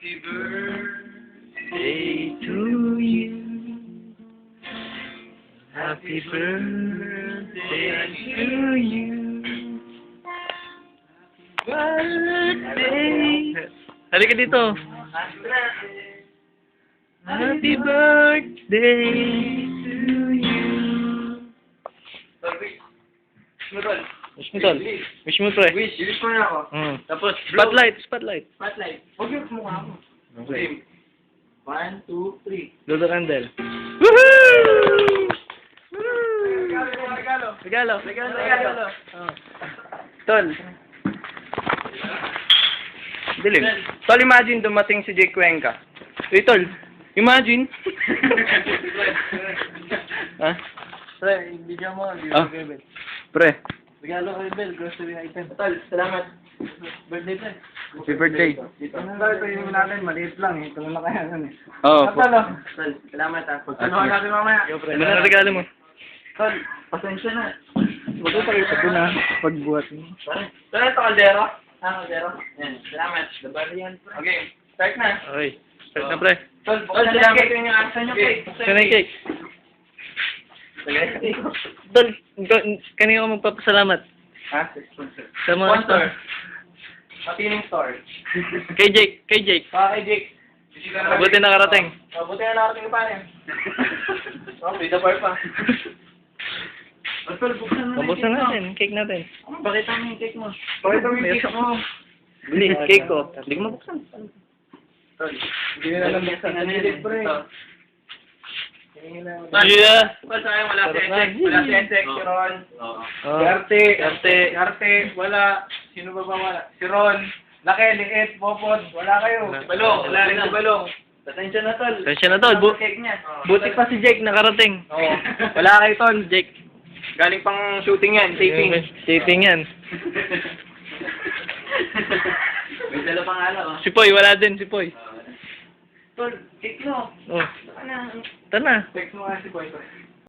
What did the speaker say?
Happy birthday to you. Happy birthday to you. Birthday. Halika dito. Happy birthday to you. Wish mo, tol. Wish mo, pre. Wish mo na ako. Tapos, spotlight. Spotlight. Huwag yung mukha mo. Okay. 1, 2, 3. Lolo Candle. Woohoo! Regalo. Regalo. Tol. Dilim. Tol, imagine dumating si Jake Cuenca. Uy, tol. Imagine. Ha? Pre, bigyan mo. Ah. Pre. Regalo kay Bel, grocery item. Tol, salamat. Birthday, pre. Happy birthday. Ito yung natin, maliit lang eh. Ito na kaya nun eh. Oo. Tol, salamat ah. Pagkaluhan natin mamaya. Ano na regalo mo? Tol, pasensya na. Huwag ko tayo sa na pagbuhat mo. Tol, ito kaldero. Kaldero. Yan, salamat. Dabali yan, pre. Okay, start na. Okay. Start na, pre. Tol, salamat yung aksan nyo, cake. Saan yung cake? Tol, kanina ko magpapasalamat. Ha? Sa mga Sponsor. Matining store. Kay Jake. Kay Jake. Buti nakarating. Buti na nakarating pa rin. Free the bar pa. Tol, buksan na Pabuksan natin, cake natin. Pakita mo yung cake mo. Pakita mo yung cake mo. Bili, cake ko. Hindi ko mabuksan. Tol, hindi na alam buksan. Nanilig, pre. Yeah! Tol, sayang wala si Esek. Wala si Esek, si Ron. Garte, wala. Sino ba wala? Si Ron. Laki, liit, popod. Wala kayo. Si Balong. Wala rin si Balong. Pasensya na, Tol. Pasensya na, Tol. Cake niya. Buti pa si Jake nakarating. Oo. Wala kayo, Tol. Jake. Galing pang shooting yan, taping. Taping yan. May dala pang alaw. Si Poy, wala din si Poy. Tol, cake mo. Oh, Ano? tara na. Text mo nga si Boy.